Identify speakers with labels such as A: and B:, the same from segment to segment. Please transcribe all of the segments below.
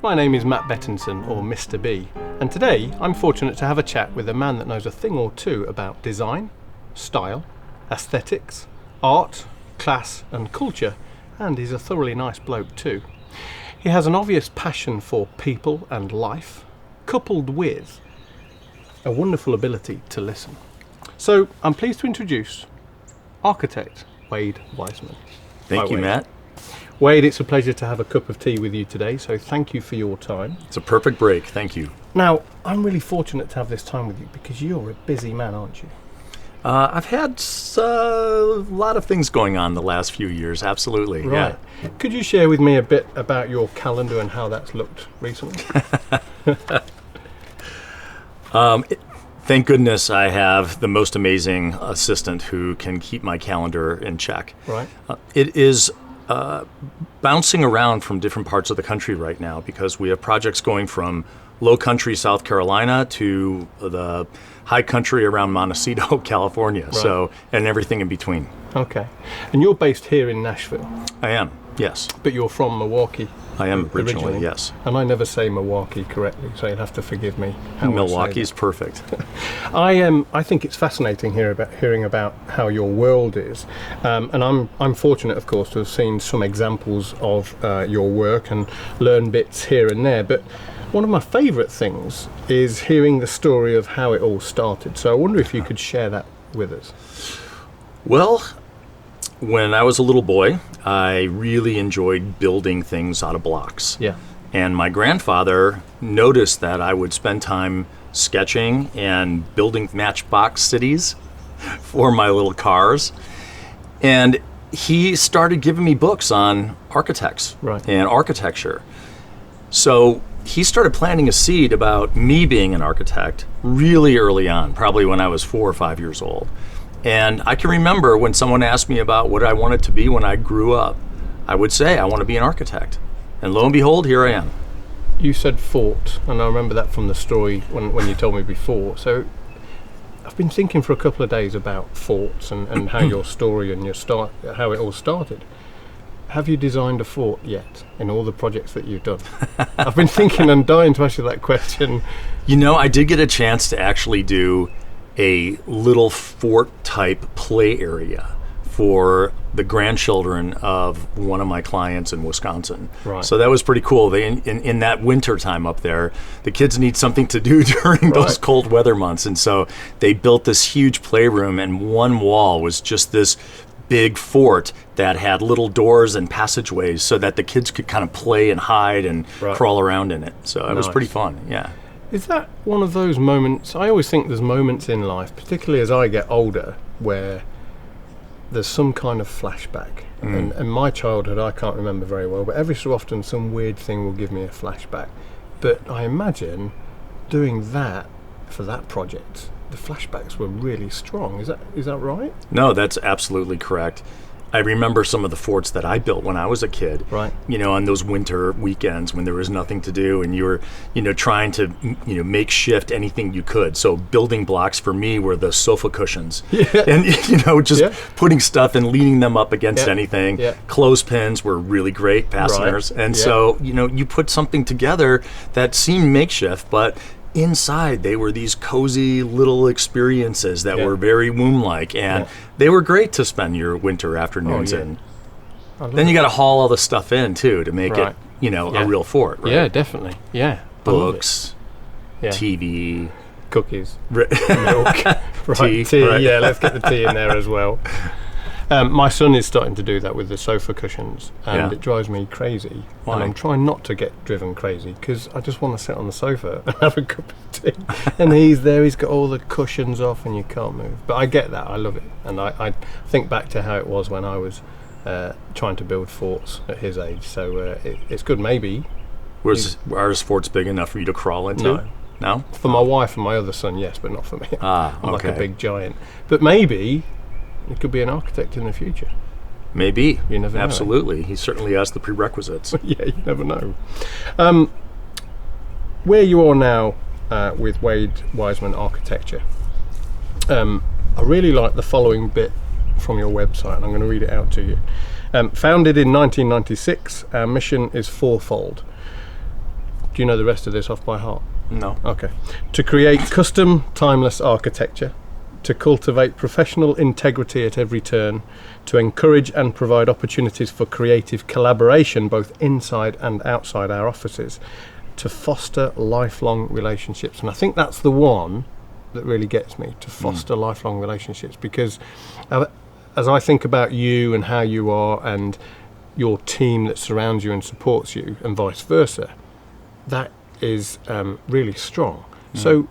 A: My name is Matt Bettinson, or Mr. B, and today I'm fortunate to have a chat with a man that knows a thing or two about design, style, aesthetics, art, class and culture, and he's a thoroughly nice bloke too. He has an obvious passion for people and life, coupled with a wonderful ability to listen. So I'm pleased to introduce architect Wade Weissmann.
B: Thank you,
A: Wade.
B: Matt.
A: Wade, it's a pleasure to have a cup of tea with you today, so thank you for your time.
B: It's a perfect break. Thank you.
A: Now, I'm really fortunate to have this time with you because you're a busy man, aren't you?
B: I've had a lot of things going on the last few years. Absolutely.
A: Right. Yeah. Could you share with me a bit about your calendar and how that's looked recently?
B: Thank goodness I have the most amazing assistant who can keep my calendar in check.
A: Right.
B: It is bouncing around from different parts of the country right now because we have projects going from low country South Carolina to the high country around Montecito, California.
A: Right.
B: So, and everything in between.
A: Okay. And you're based here in Nashville? I
B: am, yes.
A: But you're from Milwaukee?
B: I am originally, yes.
A: And I never say Milwaukee correctly, so you'll have to forgive me.
B: Milwaukee's perfect.
A: I think it's fascinating hearing about how your world is, and I'm fortunate, of course, to have seen some examples of your work and learn bits here and there. But one of my favourite things is hearing the story of how it all started. So I wonder if you could share that with us.
B: Well, when I was a little boy, I really enjoyed building things out of blocks.
A: Yeah.
B: And my grandfather noticed that I would spend time sketching and building matchbox cities for my little cars. And he started giving me books on architects and architecture. So he started planting a seed about me being an architect really early on, probably when I was 4 or 5 years old. And I can remember when someone asked me about what I wanted to be when I grew up, I would say I want to be an architect. And lo and behold, here I am.
A: You said fort, and I remember that from the story when you told me before. So I've been thinking for a couple of days about forts and how your story and how it all started. Have you designed a fort yet in all the projects that you've done? I've been thinking and dying to ask you that question.
B: You know, I did get a chance to actually do a little fort type play area for the grandchildren of one of my clients in Wisconsin. Right. So that was pretty cool. They in that winter time up there, the kids need something to do during those cold weather months. And so they built this huge playroom, and one wall was just this big fort that had little doors and passageways so that the kids could kind of play and hide and crawl around in it. So it was pretty fun, yeah.
A: Is that one of those moments? I always think there's moments in life, particularly as I get older, where there's some kind of flashback. And my childhood I can't remember very well, but every so often some weird thing will give me a flashback. But I imagine doing that for that project, the flashbacks were really strong. Is that right?
B: No, that's absolutely correct. I remember some of the forts that I built when I was a kid. Right. You know, on those winter weekends when there was nothing to do and you were, trying to, make shift anything you could. So building blocks for me were the sofa cushions. Yeah. And, just putting stuff and leaning them up against anything. Yeah. Clothespins were really great fasteners. Right. And so, you put something together that seemed makeshift, but inside they were these cozy little experiences that were very womb-like, and they were great to spend your winter afternoons in. Then you got to haul all the stuff in too to make it a real fort, right?
A: Yeah, definitely. Yeah.
B: Books, TV,
A: cookies, milk, tea. Yeah, let's get the tea in there as well. My son is starting to do that with the sofa cushions, and it drives me crazy. Why? And I'm trying not to get driven crazy because I just want to sit on the sofa and have a cup of tea. And he's there, he's got all the cushions off and you can't move. But I get that, I love it. And I think back to how it was when I was trying to build forts at his age. So it's good, maybe.
B: Are forts big enough for you to crawl into? No?
A: For my wife and my other son, yes, but not for me. I'm like a big giant. But maybe he could be an architect in the future.
B: Maybe.
A: You never know.
B: Absolutely. He certainly has the prerequisites.
A: Yeah, you never know. Where you are now with Wade Weissmann Architecture, I really like the following bit from your website, and I'm going to read it out to you. Founded in 1996, our mission is fourfold. Do you know the rest of this off by heart?
B: No.
A: Okay. To create custom, timeless architecture, to cultivate professional integrity at every turn, to encourage and provide opportunities for creative collaboration both inside and outside our offices, to foster lifelong relationships. And I think that's the one that really gets me, to foster lifelong relationships, because as I think about you and how you are and your team that surrounds you and supports you and vice versa, that is really strong. So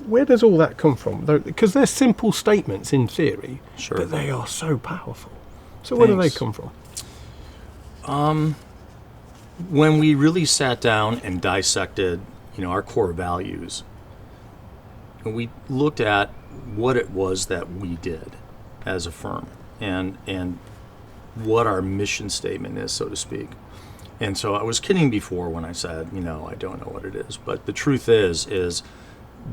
A: where does all that come from? Because they're simple statements in theory, but they are so powerful. So where do they come from?
B: When we really sat down and dissected, our core values, and we looked at what it was that we did as a firm and what our mission statement is, so to speak. And so I was kidding before when I said, I don't know what it is. But the truth is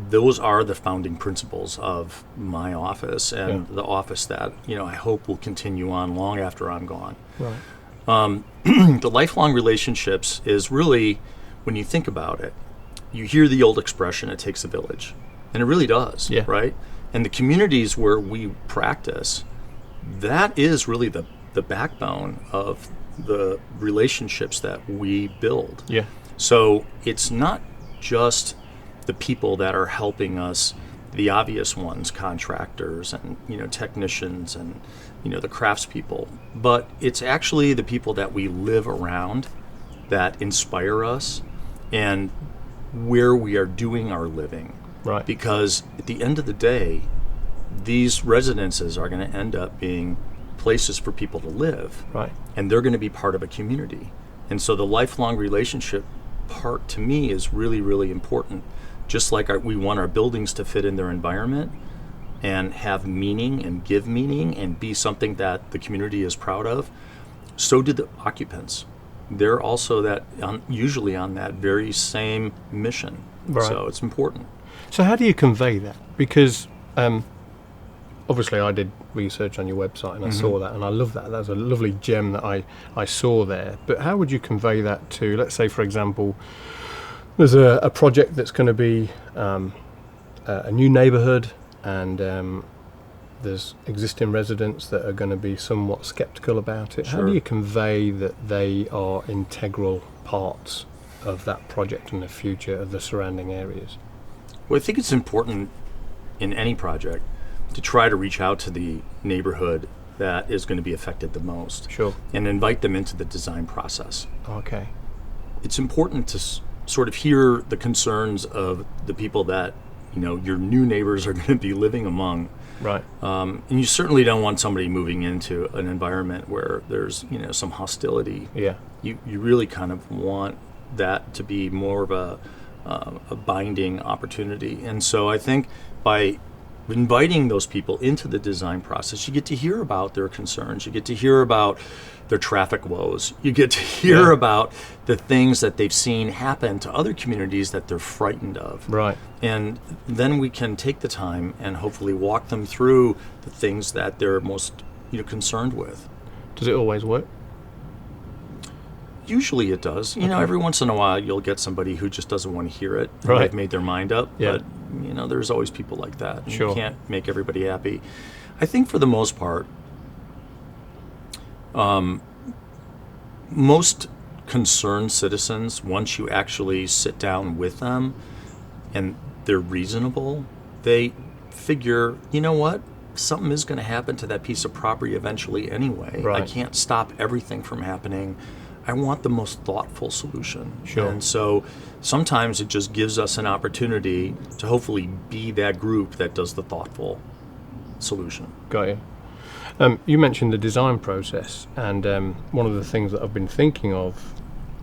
B: those are the founding principles of my office and the office that, I hope will continue on long after I'm gone.
A: Right.
B: The lifelong relationships is really, when you think about it, you hear the old expression, it takes a village. And it really does, right? And the communities where we practice, that is really the backbone of the relationships that we build.
A: Yeah.
B: So it's not just the people that are helping us, the obvious ones, contractors and technicians and the craftspeople, but it's actually the people that we live around that inspire us and where we are doing our living.
A: Right.
B: Because at the end of the day, these residences are going to end up being places for people to live.
A: Right.
B: And they're going to be part of a community. And so the lifelong relationship part to me is really, really important. Just like we want our buildings to fit in their environment and have meaning and give meaning and be something that the community is proud of, so do the occupants. They're also usually on that very same mission. Right. So it's important.
A: So how do you convey that? Because obviously I did research on your website and I saw that and I love that. That was a lovely gem that I saw there. But how would you convey that to, let's say, for example, there's a project that's going to be a new neighbourhood and there's existing residents that are going to be somewhat sceptical about it. How do you convey that they are integral parts of that project and the future of the surrounding areas?
B: Well, I think it's important in any project to try to reach out to the neighborhood that is going to be affected the most.
A: Sure.
B: And invite them into the design process.
A: Okay.
B: It's important to sort of hear the concerns of the people that, your new neighbors are going to be living among.
A: Right.
B: And you certainly don't want somebody moving into an environment where there's, some hostility.
A: Yeah.
B: You really kind of want that to be more of a binding opportunity. And so I think by inviting those people into the design process, you get to hear about their concerns. You get to hear about their traffic woes. You get to hear about the things that they've seen happen to other communities that they're frightened of.
A: Right.
B: And then we can take the time and hopefully walk them through the things that they're most concerned with.
A: Does it always work?
B: Usually it does. Every once in a while you'll get somebody who just doesn't want to hear it.
A: Right.
B: They've made their mind up.
A: Yeah.
B: But, there's always people like that.
A: Sure.
B: You can't make everybody happy. I think for the most part, most concerned citizens, once you actually sit down with them and they're reasonable, they figure, what? Something is going to happen to that piece of property eventually anyway.
A: Right.
B: I can't stop everything from happening. I want the most thoughtful solution.
A: Sure.
B: And so sometimes it just gives us an opportunity to hopefully be that group that does the thoughtful solution.
A: Got you. You mentioned the design process, and one of the things that I've been thinking of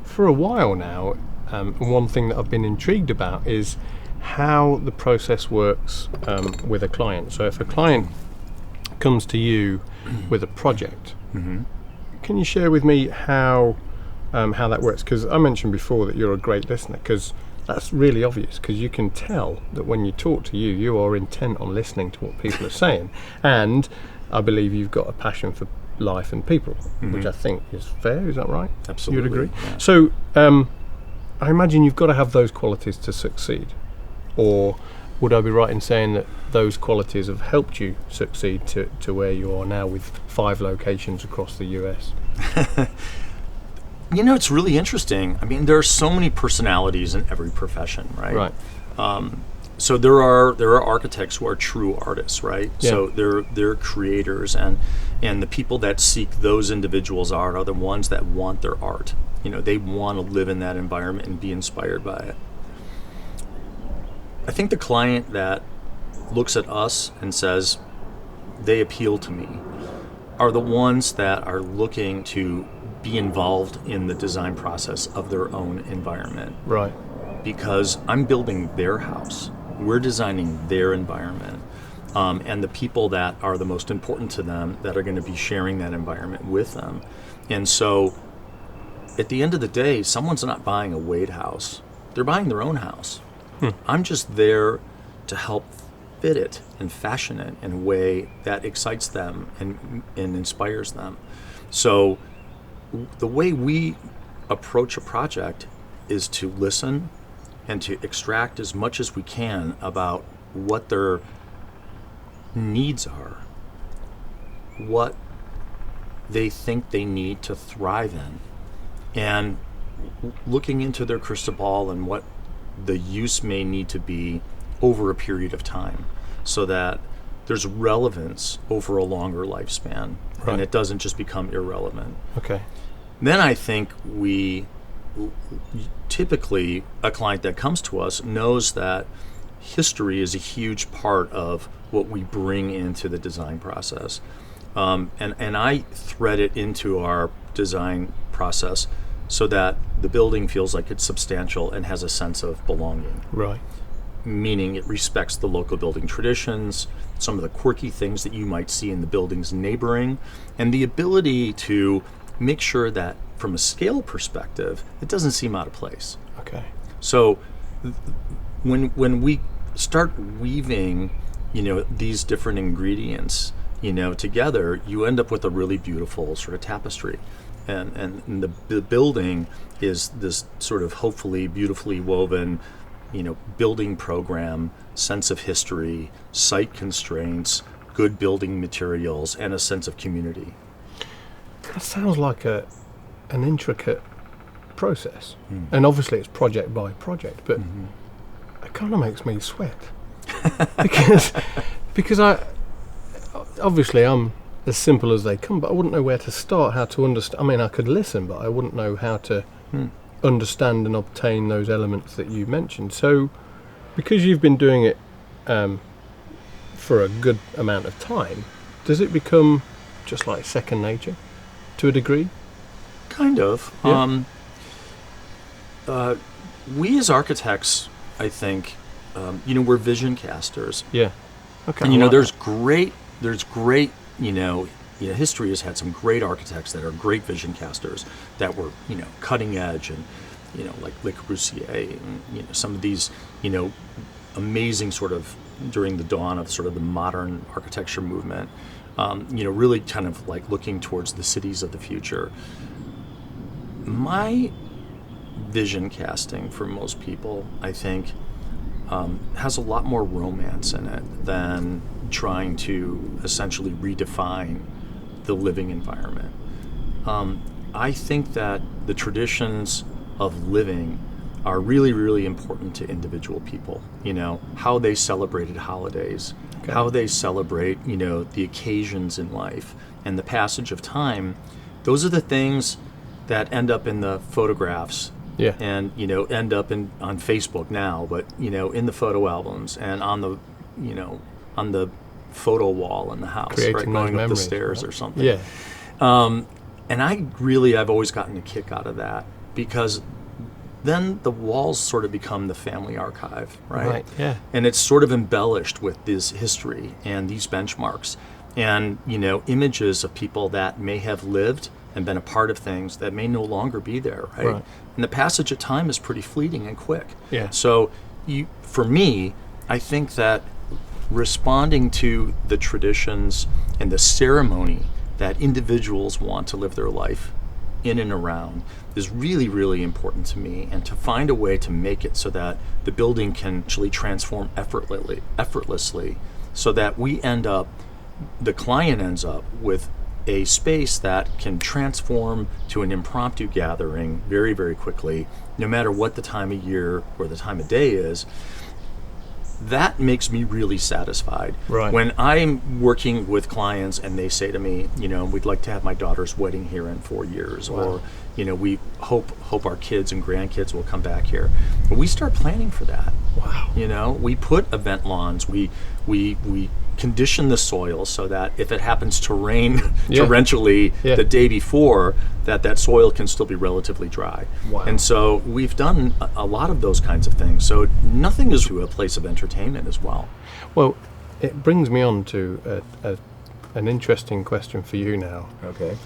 A: for a while now, one thing that I've been intrigued about is how the process works with a client. So if a client comes to you with a project, can you share with me how that works? Because I mentioned before that you're a great listener, because that's really obvious, because you can tell that when you talk to you are intent on listening to what people are saying. And I believe you've got a passion for life and people, which I think is fair. Is that right?
B: Absolutely.
A: You'd agree?
B: Yeah.
A: So I imagine you've got to have those qualities to succeed. Or would I be right in saying that those qualities have helped you succeed to where you are now with 5 locations across the US?
B: You know, it's really interesting. I mean, there are so many personalities in every profession, right?
A: Right.
B: So there are architects who are true artists, right?
A: Yeah.
B: So they're creators, and the people that seek those individuals' art are the ones that want their art. You know, they want to live in that environment and be inspired by it. I think the client that looks at us and says they appeal to me are the ones that are looking to be involved in the design process of their own environment.
A: Right.
B: Because I'm building their house. We're designing their environment. And the people that are the most important to them that are going to be sharing that environment with them. And so at the end of the day, someone's not buying a Wade house. They're buying their own house. I'm just there to help fit it and fashion it in a way that excites them and inspires them. So the way we approach a project is to listen and to extract as much as we can about what their needs are, what they think they need to thrive in, and looking into their crystal ball and what the use may need to be over a period of time so that there's relevance over a longer lifespan, right, and it doesn't just become irrelevant.
A: Okay.
B: Then I think typically a client that comes to us knows that history is a huge part of what we bring into the design process. And I thread it into our design process so that the building feels like it's substantial and has a sense of belonging.
A: Right.
B: Meaning it respects the local building traditions, some of the quirky things that you might see in the buildings neighboring, and the ability to make sure that from a scale perspective, it doesn't seem out of place.
A: Okay.
B: So when we start weaving, these different ingredients, together, you end up with a really beautiful sort of tapestry. And the building is this sort of hopefully beautifully woven, building program, sense of history, site constraints, good building materials, and a sense of community.
A: That sounds like an intricate process. And obviously it's project by project, but it kind of makes me sweat. because I'm as simple as they come, but I wouldn't know where to start, how to understand. I mean, I could listen, but I wouldn't know how to understand and obtain those elements that you mentioned. So, because you've been doing it for a good amount of time, does it become just like second nature to a degree?
B: Kind of.
A: Yeah.
B: We as architects, I think, we're vision casters.
A: Yeah. Okay.
B: And there's great, history has had some great architects that are great vision casters that were, cutting edge, and, like Le Corbusier, and, some of these, amazing sort of during the dawn of sort of the modern architecture movement, really kind of like looking towards the cities of the future. My vision casting for most people, I think, has a lot more romance in it than trying to essentially redefine the living environment. I think that the traditions of living are really, really important to individual people. How they celebrated holidays, okay, how they celebrate, the occasions in life and the passage of time. Those are the things that end up in the photographs.
A: Yeah.
B: And end up on Facebook now, but in the photo albums and on the on the photo wall in the house,
A: creating
B: right, going up
A: memories,
B: the stairs,
A: right,
B: or something.
A: Yeah.
B: And I've always gotten a kick out of that, because then the walls sort of become the family archive, right?
A: Right. Yeah.
B: And it's sort of embellished with this history and these benchmarks and images of people that may have lived and been a part of things that may no longer be there, right? And the passage of time is pretty fleeting and quick.
A: Yeah.
B: So for me, I think that responding to the traditions and the ceremony that individuals want to live their life in and around is really, really important to me, and to find a way to make it so that the building can actually transform effortlessly, so that the client ends up with a space that can transform to an impromptu gathering very, very quickly, no matter what the time of year or the time of day is. That makes me really satisfied.
A: Right.
B: When I'm working with clients and they say to me, we'd like to have my daughter's wedding here in 4 years, wow. Or, we hope our kids and grandkids will come back here. We start planning for that.
A: Wow.
B: We put event lawns, we condition the soil so that if it happens to rain torrentially the day before, that soil can still be relatively dry.
A: Wow.
B: And so we've done a lot of those kinds of things. So nothing is to a place of entertainment as well.
A: Well, it brings me on to an interesting question for you now.
B: Okay.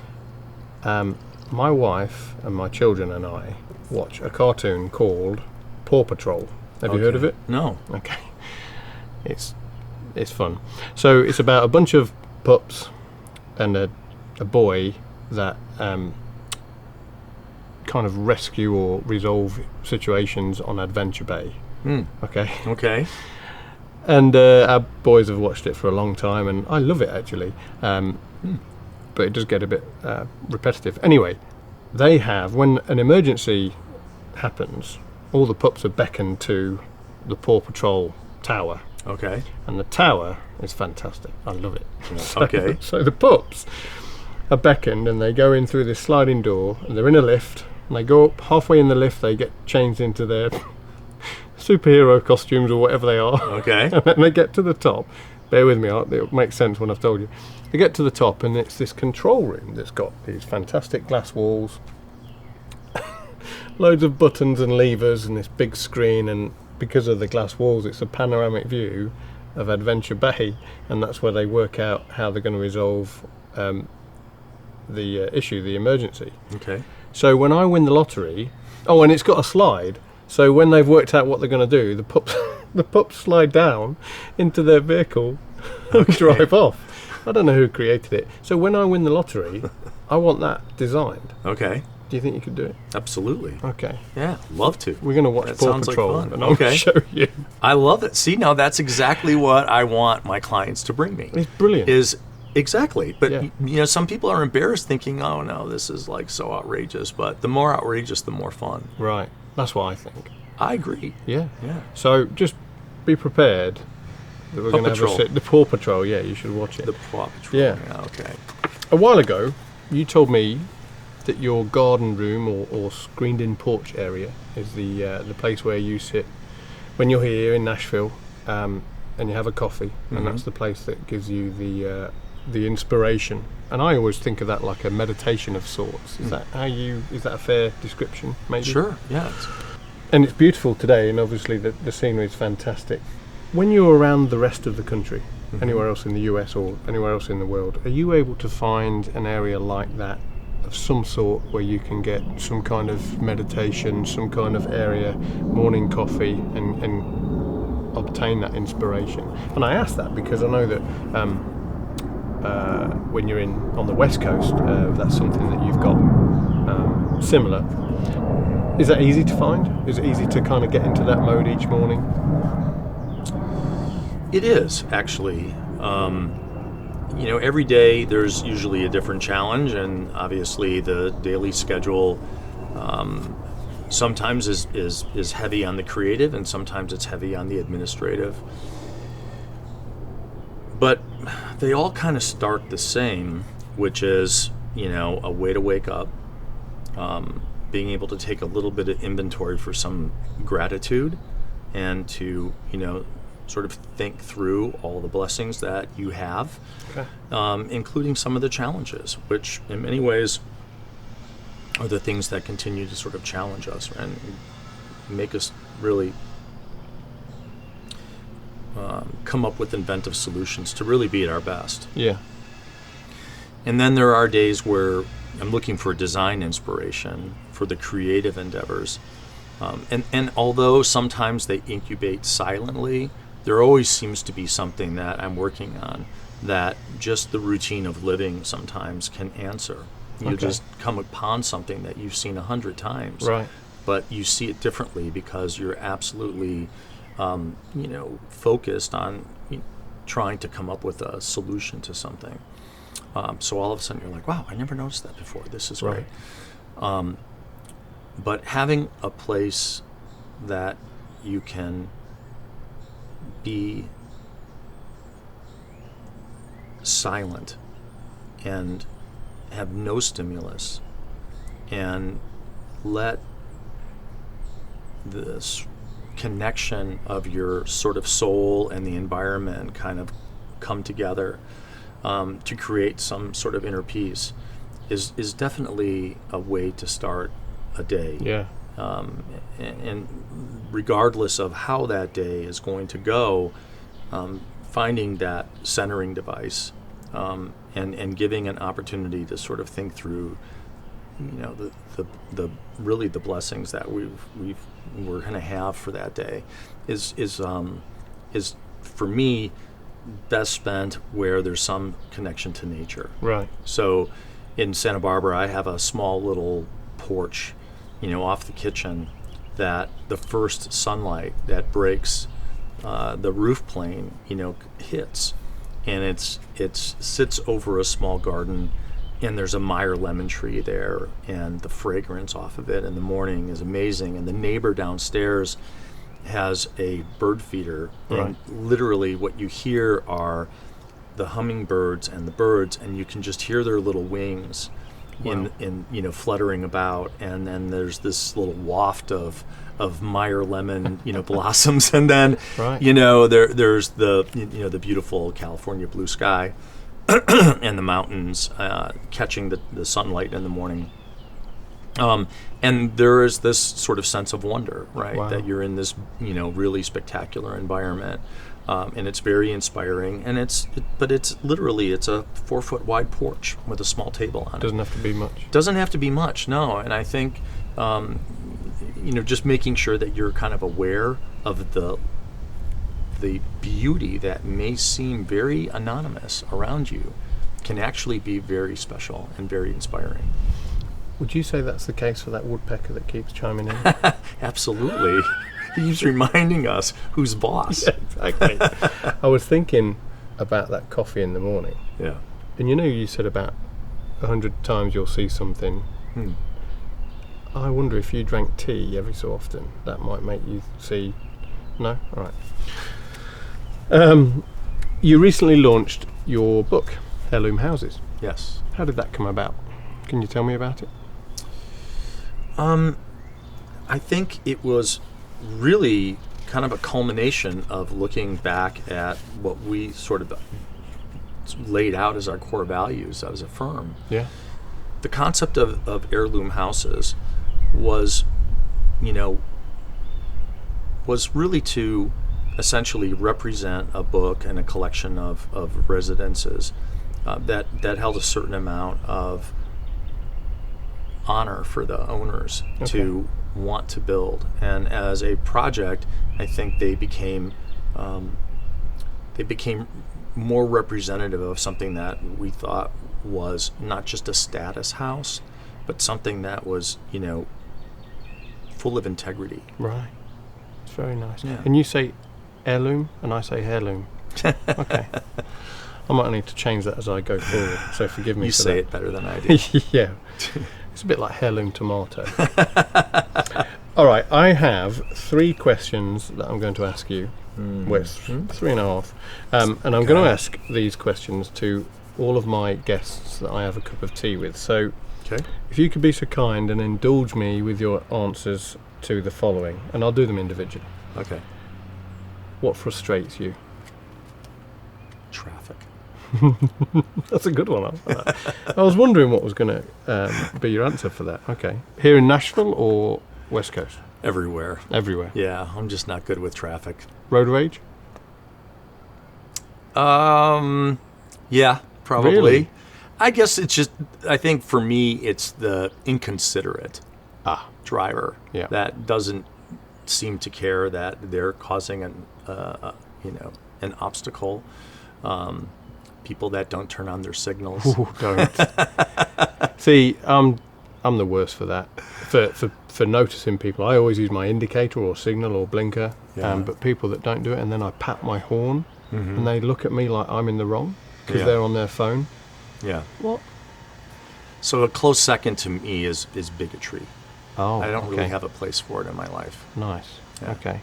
A: My wife and my children and I watch a cartoon called Paw Patrol. Have you heard of it?
B: No.
A: Okay. It's fun. So it's about a bunch of pups and a boy that kind of rescue or resolve situations on Adventure Bay. Okay. And our boys have watched it for a long time, and I love it actually. But it does get a bit repetitive. Anyway, they have, when an emergency happens, all the pups are beckoned to the Paw Patrol tower.
B: Okay.
A: And the tower is fantastic. I love it.
B: Okay.
A: So the pups are beckoned, and they go in through this sliding door, and they're in a lift, and they go up halfway in the lift, they get changed into their superhero costumes or whatever they are.
B: Okay.
A: And then they get to the top. Bear with me, it'll make sense when I've told you. They get to the top, and it's this control room that's got these fantastic glass walls, loads of buttons and levers, and this big screen, and because of the glass walls, it's a panoramic view of Adventure Bay, and that's where they work out how they're going to resolve the issue, the emergency.
B: Okay.
A: So when I win the lottery, and it's got a slide, so when they've worked out what they're going to do, the pups slide down into their vehicle and drive off. I don't know who created it. So when I win the lottery, I want that designed.
B: Okay.
A: Do you think you could do it?
B: Absolutely.
A: Okay.
B: Yeah, love to.
A: We're going to watch Paw Patrol,
B: like,
A: and I'm going to show you.
B: I love it. See, now that's exactly what I want my clients to bring me.
A: It's brilliant.
B: Exactly. But, some people are embarrassed thinking, oh, no, this is like so outrageous. But the more outrageous, the more fun.
A: Right. That's what I think.
B: I agree.
A: Yeah. So just be prepared that we're going to have the Paw Patrol. Yeah, you should watch it.
B: The Paw Patrol.
A: Yeah.
B: Okay.
A: A while ago, you told me that your garden room or screened-in porch area is the place where you sit when you're here in Nashville, and you have a coffee, and that's the place that gives you the inspiration. And I always think of that like a meditation of sorts. Is that a fair description? Maybe.
B: Sure. Yeah.
A: And it's beautiful today, and obviously the scenery is fantastic. When you're around the rest of the country, anywhere else in the US or anywhere else in the world, are you able to find an area like that of some sort where you can get some kind of meditation, some kind of area, morning coffee, and obtain that inspiration? And I ask that because I know that when you're on the West Coast, that's something that you've got similar. Is that easy to find? Is it easy to kind of get into that mode each morning?
B: It is, actually. Every day there's usually a different challenge, and obviously the daily schedule sometimes is heavy on the creative, and sometimes it's heavy on the administrative. But they all kind of start the same, which is, a way to wake up, being able to take a little bit of inventory for some gratitude, and to, sort of think through all the blessings that you have, including some of the challenges, which in many ways are the things that continue to sort of challenge us and make us really come up with inventive solutions to really be at our best.
A: Yeah.
B: And then there are days where I'm looking for design inspiration for the creative endeavors. And although sometimes they incubate silently, there always seems to be something that I'm working on that just the routine of living sometimes can answer. You'll just come upon something that you've seen 100 times.
A: Right.
B: But you see it differently because you're absolutely, focused on trying to come up with a solution to something. So all of a sudden you're like, wow, I never noticed that before. This is great. But having a place that you can be silent and have no stimulus and let this connection of your sort of soul and the environment kind of come together to create some sort of inner peace is definitely a way to start a day.
A: Yeah.
B: And regardless of how that day is going to go, finding that centering device and giving an opportunity to sort of think through, the really the blessings that we're going to have for that day is for me best spent where there's some connection to nature.
A: Right.
B: So in Santa Barbara, I have a small little porch, off the kitchen, that the first sunlight that breaks the roof plane, hits, and it sits over a small garden, and there's a Meyer lemon tree there, and the fragrance off of it in the morning is amazing. And the neighbor downstairs has a bird feeder, and literally what you hear are the hummingbirds and the birds, and you can just hear their little wings in fluttering about, and then there's this little waft of Meyer lemon blossoms, and then there's the beautiful California blue sky and the mountains catching the sunlight in the morning. And there is this sort of sense of wonder, right? Wow. That you're in this, really spectacular environment, and it's very inspiring. And it's literally a 4-foot wide porch with a small table on it.
A: Doesn't have to be much.
B: Doesn't have to be much, no. And I think, just making sure that you're kind of aware of the beauty that may seem very anonymous around you can actually be very special and very inspiring.
A: Would you say that's the case for that woodpecker that keeps chiming in?
B: Absolutely. He's reminding us who's boss.
A: Yeah, exactly. I was thinking about that coffee in the morning.
B: Yeah.
A: And you said about 100 times you'll see something. I wonder if you drank tea every so often, that might make you see. No? All right. You recently launched your book, Heirloom Houses.
B: Yes.
A: How did that come about? Can you tell me about it?
B: I think it was really kind of a culmination of looking back at what we sort of laid out as our core values as a firm.
A: Yeah.
B: The concept of heirloom houses was really to essentially represent a book and a collection of residences that held a certain amount of honor for the owners to want to build. And as a project, I think they became more representative of something that we thought was not just a status house, but something that was, full of integrity.
A: Right. It's very nice.
B: Yeah.
A: And you say heirloom, and I say heirloom. Okay. I might need to change that as I go forward, so forgive me
B: you
A: for
B: say
A: that.
B: it better than I do.
A: Yeah. It's a bit like heirloom tomato. All right, I have 3 questions that I'm going to ask you. Well, 3.5. And I'm going to ask these questions to all of my guests that I have a cup of tea with. So if you could be so kind and indulge me with your answers to the following, and I'll do them individually.
B: Okay.
A: What frustrates you?
B: Traffic.
A: That's a good one. I was wondering what was going to be your answer for that. Okay. Here in Nashville or West Coast?
B: Everywhere.
A: Everywhere.
B: Yeah, I'm just not good with traffic.
A: Road rage?
B: Yeah, probably.
A: Really?
B: I guess it's just, I think for me, it's the inconsiderate driver that doesn't seem to care that they're causing an obstacle. people that don't turn on their signals.
A: Ooh, don't. See, I'm the worst for that. For noticing people, I always use my indicator or signal or blinker. But people that don't do it, and then I pat my horn, and they look at me like I'm in the wrong because they're on their phone.
B: Yeah.
A: What?
B: So a close second to me is bigotry.
A: Oh,
B: I don't really have a place for it in my life.
A: Nice.
B: Yeah.
A: Okay.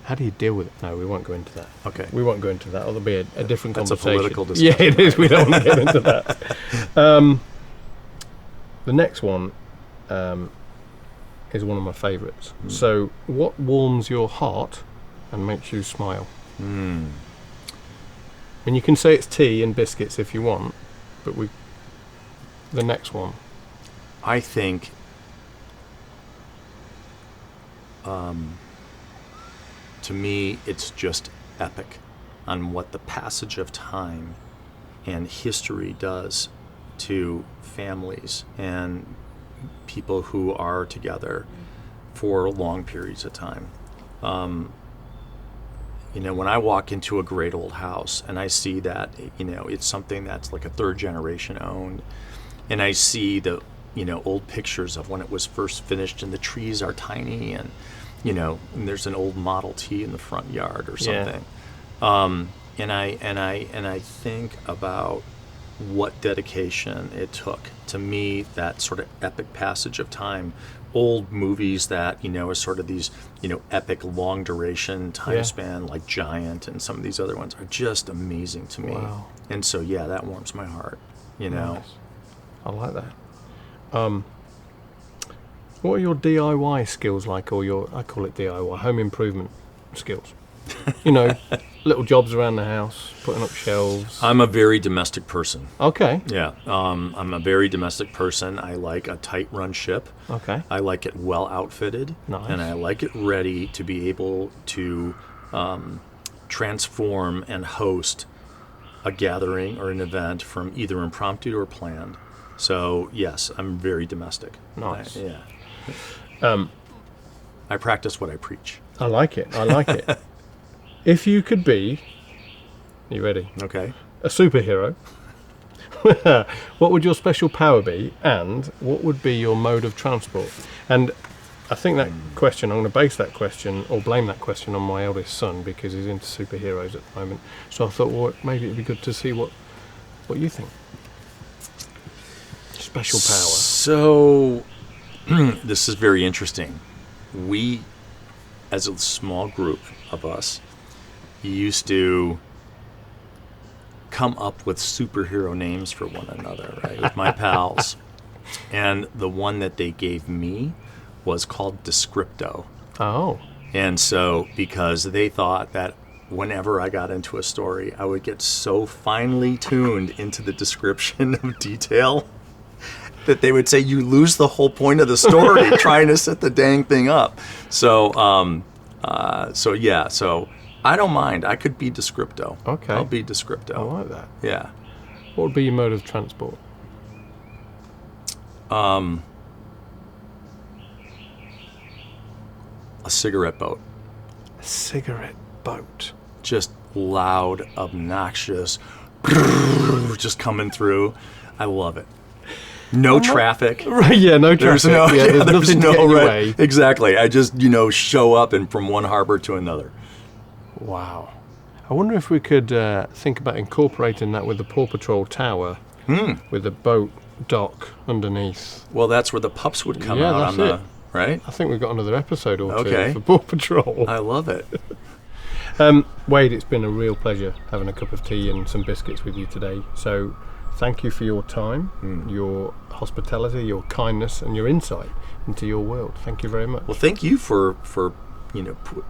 A: How do you deal with it? No, we won't go into that.
B: Okay.
A: We won't go into that. Or there'll be a different
B: That's
A: conversation.
B: a political discussion.
A: Yeah, it is. We don't want to get into that. The next one is one of my favourites. So, what warms your heart and makes you smile? And you can say it's tea and biscuits if you want, but the next one.
B: I think to me, it's just epic on what the passage of time and history does to families and people who are together for long periods of time. When I walk into a great old house and I see that, it's something that's like a third generation owned, and I see the, old pictures of when it was first finished and the trees are tiny and, and there's an old Model T in the front yard or something. And I think about what dedication it took. To me, that sort of epic passage of time, old movies that, are sort of these, epic long duration time span, like Giant and some of these other ones are just amazing to me.
A: Wow.
B: And so, that warms my heart,
A: Nice. I like that. What are your DIY skills like, or I call it DIY, home improvement skills? Little jobs around the house, putting up shelves.
B: I'm a very domestic person.
A: Okay.
B: Yeah, I'm a very domestic person. I like a tight run ship.
A: Okay.
B: I like it well outfitted.
A: Nice.
B: And I like it ready to be able to transform and host a gathering or an event from either impromptu or planned. So yes, I'm very domestic.
A: Nice.
B: I practice what I preach.
A: I like it. If you could be, you ready?
B: Okay.
A: A superhero, what would your special power be, and what would be your mode of transport? And I think that question, I'm going to base that question or blame that question on my eldest son because he's into superheroes at the moment. So I thought, well, maybe it'd be good to see what you think. Special power.
B: So this is very interesting. We, as a small group of us, used to come up with superhero names for one another, right, with my pals. And the one that they gave me was called Descripto.
A: Oh.
B: And so, because they thought that whenever I got into a story, I would get so finely tuned into the description of detail that they would say, you lose the whole point of the story trying to set the dang thing up. So I don't mind. I could be Descripto.
A: Okay.
B: I'll be Descripto.
A: I like that.
B: Yeah.
A: What would be your mode of transport?
B: A cigarette boat.
A: A cigarette boat.
B: Just loud, obnoxious, just coming through. I love it. No traffic.
A: Right, yeah, no traffic. There's nothing to get in your way.
B: Exactly. I just, show up and from one harbor to another.
A: Wow. I wonder if we could think about incorporating that with the Paw Patrol tower, with the boat dock underneath.
B: Well, that's where the pups would come out on the, right?
A: I think we've got another episode or two for Paw Patrol.
B: I love it.
A: Wade, it's been a real pleasure having a cup of tea and some biscuits with you today. So thank you for your time, your hospitality, your kindness, and your insight into your world. Thank you very much.
B: Well, thank you for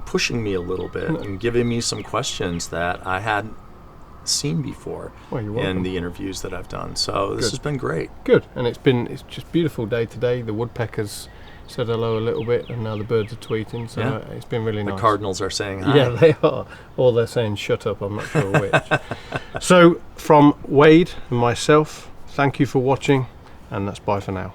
B: pushing me a little bit and giving me some questions that I hadn't seen before in the interviews that I've done. So this has been great. Good. And it's just beautiful day today. The woodpeckers said hello a little bit, and now the birds are tweeting, so it's been really nice. The cardinals are saying hi. Yeah, they are. Or they're saying shut up, I'm not sure which. So from Wade and myself, thank you for watching, and that's bye for now.